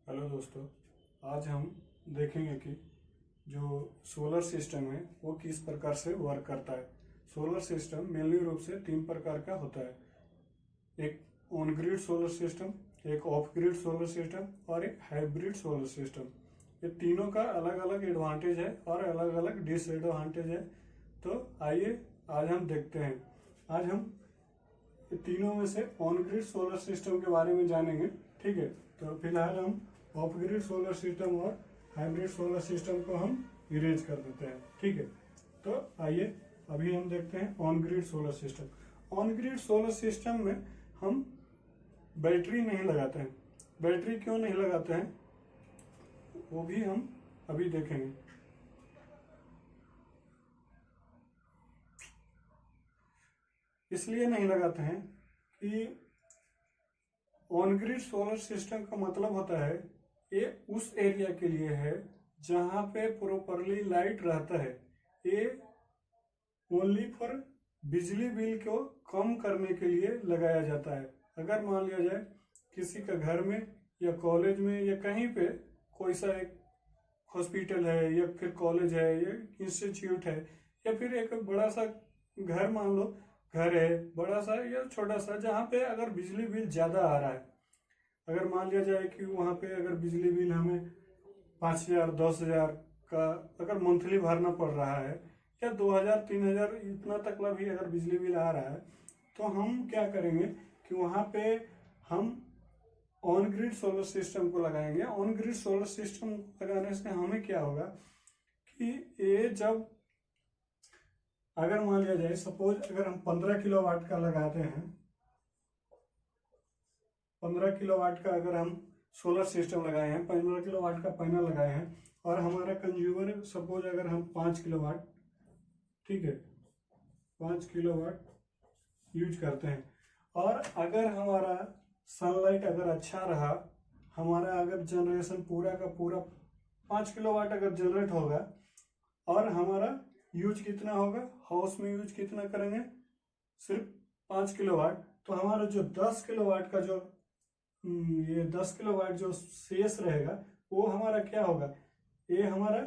Hello दोस्तों, आज हम देखेंगे कि जो सोलर सिस्टम है वो किस प्रकार से वर्क करता है। सोलर सिस्टम मेनली रूप से तीन प्रकार का होता है। एक ऑन ग्रिड सोलर सिस्टम, एक ऑफ ग्रिड सोलर सिस्टम और एक हाइब्रिड सोलर सिस्टम। ये तीनों का अलग अलग एडवांटेज है और अलग अलग डिसएडवांटेज है। तो आइए आज हम देखते हैं। आज हम तीनों में से ऑन ग्रिड सोलर सिस्टम के बारे में जानेंगे। ठीक है, तो फिलहाल हम ऑफ ग्रिड सोलर सिस्टम और हाइब्रिड सोलर सिस्टम को हम इरेज कर देते हैं। ठीक है, तो आइए अभी हम देखते हैं on grid solar system. On grid solar system में हम बैटरी नहीं लगाते हैं। बैटरी क्यों नहीं लगाते हैं वो भी हम अभी देखेंगे। इसलिए नहीं लगाते हैं कि ऑन ग्रिड सोलर सिस्टम का मतलब होता है ये उस एरिया के लिए है जहां पे प्रॉपरली लाइट रहता है। ये ओनली फॉर बिजली बिल को कम करने के लिए लगाया जाता है। अगर मान लिया जाए किसी का घर में या कॉलेज में या कहीं पे कोई सा एक हॉस्पिटल है या फिर कॉलेज है या इंस्टीट्यूट है या फिर एक बड़ा सा घर, मान लो घर है बड़ा सा या छोटा सा, जहाँ पे अगर बिजली बिल ज़्यादा आ रहा है, अगर मान लिया जाए कि वहाँ पे अगर बिजली बिल हमें 5,000 10,000 का अगर मंथली भरना पड़ रहा है या 2,000 3,000 इतना तक का भी अगर बिजली बिल आ रहा है, तो हम क्या करेंगे कि वहाँ पे हम ऑन ग्रिड सोलर सिस्टम को लगाएंगे। ऑन ग्रिड सोलर सिस्टम लगाने से हमें क्या होगा कि ये जब अगर मान लिया जाए सपोज अगर हम 15 किलोवाट का लगाते हैं, 15 किलोवाट का अगर हम सोलर सिस्टम लगाए हैं, 15 किलोवाट का पैनल लगाए हैं और हमारा कंज्यूमर सपोज अगर हम 5 किलोवाट, ठीक है, 5 किलोवाट यूज करते हैं और अगर हमारा सनलाइट अगर अच्छा रहा, हमारा अगर जनरेशन पूरा का पूरा 5 किलोवाट अगर जनरेट होगा और हमारा यूज कितना होगा, हाउस में यूज कितना करेंगे, सिर्फ 5 किलोवाट, तो हमारा जो 10 किलोवाट का जो ये 10 किलोवाट जो शेष रहेगा वो हमारा क्या होगा, ये हमारा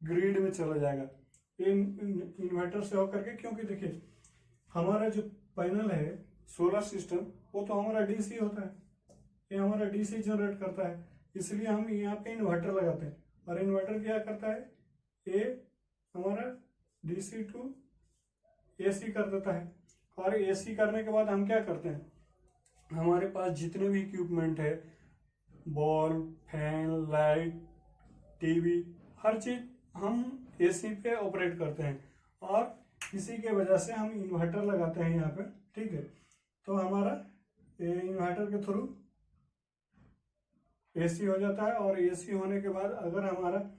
ग्रिड में चला जाएगा, ये इन्वर्टर से होकर के। क्योंकि देखिए हमारा जो पैनल है सोलर सिस्टम वो तो हमारा डीसी होता है, ये हमारा डीसी जनरेट करता है, इसलिए हम यहाँ पे इन्वर्टर लगाते हैं। और इन्वर्टर क्या करता है, ये हमारा डीसी टू एसी कर देता है। और एसी करने के बाद हम क्या करते हैं, हमारे पास जितने भी इक्विपमेंट है, बॉल, फैन, लाइट, टीवी, हर चीज हम एसी पे ऑपरेट करते हैं और इसी के वजह से हम इन्वर्टर लगाते हैं यहाँ पे। ठीक है, तो हमारा इन्वर्टर के थ्रू एसी हो जाता है और एसी होने के बाद अगर हमारा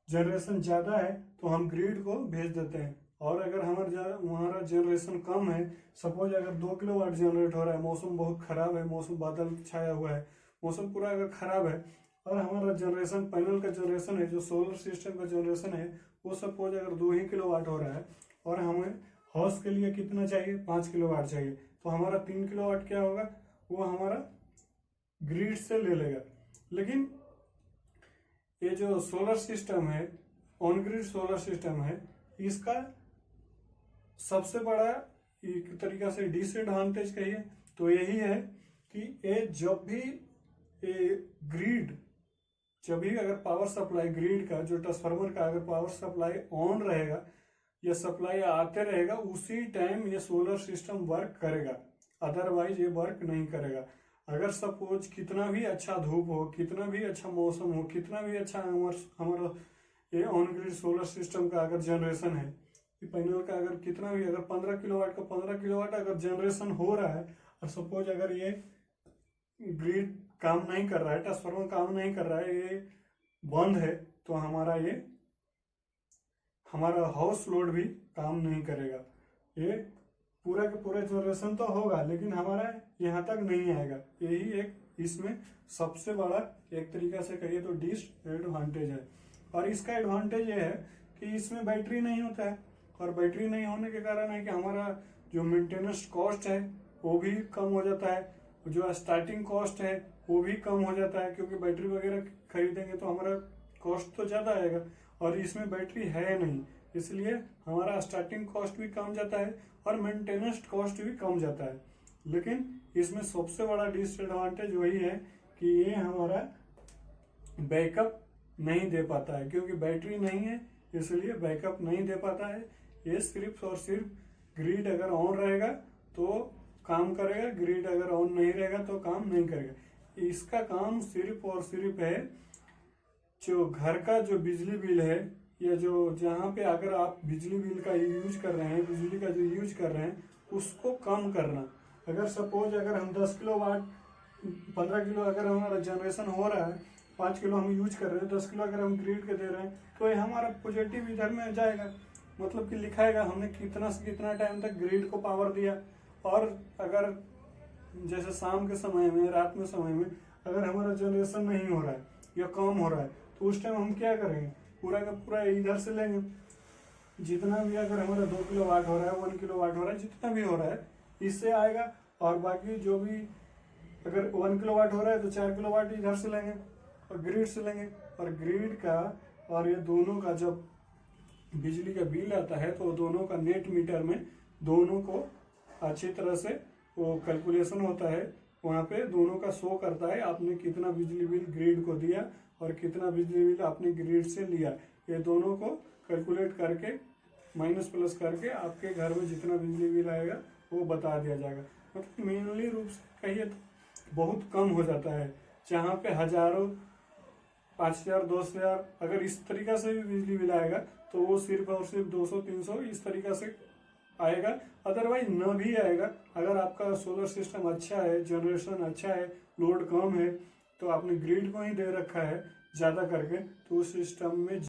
जनरेशन ज़्यादा है तो हम ग्रिड को भेज देते हैं। और अगर हमारा जनरेशन कम है, सपोज अगर 2 किलोवाट जनरेट हो रहा है, मौसम बहुत खराब है, मौसम बादल छाया हुआ है, मौसम पूरा अगर खराब है और हमारा जनरेशन पैनल का जनरेशन है, जो सोलर सिस्टम का जनरेशन है, वो सपोज अगर 2 ही किलोवाट हो रहा है और हमें हाउस के लिए कितना चाहिए, 5 किलोवाट चाहिए, तो हमारा 3 किलोवाट क्या होगा, वो हमारा ग्रिड से ले लेगा। लेकिन ये जो सोलर सिस्टम है, ऑन ग्रिड सोलर सिस्टम है, इसका सबसे बड़ा एक तरीका से डिसएडवांटेज कहिए तो यही है कि ये जब भी ग्रिड, जब भी अगर पावर सप्लाई ग्रिड का जो ट्रांसफार्मर का अगर पावर सप्लाई ऑन रहेगा या सप्लाई आते रहेगा, उसी टाइम ये सोलर सिस्टम वर्क करेगा, अदरवाइज ये वर्क नहीं करेगा। अगर सपोज कितना भी अच्छा धूप हो, कितना भी अच्छा मौसम हो, कितना भी अच्छा हमारा ये ऑन ग्रिड सोलर सिस्टम का अगर जनरेशन है, पैनल का अगर कितना भी अगर 15 किलोवाट का 15 किलोवाट अगर जनरेशन हो रहा है और सपोज अगर ये ग्रिड काम नहीं कर रहा है, ट्रांसफार्मर काम नहीं कर रहा है, ये बंद है, तो हमारा हाउस लोड भी काम नहीं करेगा। ये पूरा का पूरा जनरेशन तो होगा लेकिन हमारा यहाँ तक नहीं आएगा। यही एक इसमें सबसे बड़ा एक तरीका से कहिए तो डिसएडवांटेज है। और इसका एडवांटेज ये है कि इसमें बैटरी नहीं होता है और बैटरी नहीं होने के कारण है कि हमारा जो मेंटेनेंस कॉस्ट है वो भी कम हो जाता है। जो स्टार्टिंग कॉस्ट है वो भी कम हो जाता है, क्योंकि बैटरी वगैरह खरीदेंगे तो हमारा कॉस्ट तो ज़्यादा आएगा और इसमें बैटरी है नहीं, इसलिए हमारा स्टार्टिंग कॉस्ट भी कम जाता है और मेंटेनेंस कॉस्ट भी कम जाता है। लेकिन इसमें सबसे बड़ा डिसएडवांटेज वही है कि ये हमारा बैकअप नहीं दे पाता है, क्योंकि बैटरी नहीं है इसलिए बैकअप नहीं दे पाता है। ये सिर्फ और सिर्फ ग्रिड अगर ऑन रहेगा तो काम करेगा, ग्रिड अगर ऑन नहीं रहेगा तो काम नहीं करेगा। इसका काम सिर्फ और सिर्फ है जो घर का जो बिजली बिल है, या जो जहाँ पे अगर आप बिजली बिल का यूज कर रहे हैं, बिजली का जो यूज कर रहे हैं उसको कम करना। अगर सपोज अगर हम 10 किलो वाट 15 किलो अगर हमारा जनरेशन हो रहा है, 5 किलो हम यूज कर रहे हैं, 10 किलो अगर हम ग्रिड के दे रहे हैं, तो ये हमारा पॉजिटिव इधर में जाएगा, मतलब कि लिखाएगा हमने कितना से कितना टाइम तक ग्रिड को पावर दिया। और अगर जैसे शाम के समय में, रात में समय में अगर हमारा जनरेशन नहीं हो रहा है या कम हो रहा है, तो उस टाइम हम क्या करेंगे, पूरा का पूरा इधर से लेंगे, जितना भी अगर हमारा 2 किलो वाट हो रहा है, 1 किलो वाट हो रहा है, जितना भी हो रहा है इससे आएगा। और बाकी जो भी अगर 1 किलो वाट हो रहा है तो 4 किलो वाट इधर से लेंगे और ग्रिड से लेंगे। और ग्रिड का और ये दोनों का जब बिजली का बिल आता है तो दोनों का नेट मीटर में दोनों को अच्छी तरह से वो कैलकुलेशन होता है, वहाँ पे दोनों का शो करता है आपने कितना बिजली बिल ग्रिड को दिया और कितना बिजली बिल आपने ग्रिड से लिया। ये दोनों को कैलकुलेट करके माइनस प्लस करके आपके घर में जितना बिजली बिल आएगा वो बता दिया जाएगा। मतलब मेनली रूप से कहिए तो बहुत कम हो जाता है, जहाँ पे हजारों 5000 10,000 अगर इस तरीका से भी बिजली बिल आएगा तो वो सिर्फ और सिर्फ 200-300 इस तरीका से आएगा, अदरवाइज न भी आएगा। अगर आपका सोलर सिस्टम अच्छा है, जनरेशन अच्छा है, लोड कम है, तो आपने ग्रिड को ही दे रखा है ज़्यादा करके, तो उस सिस्टम में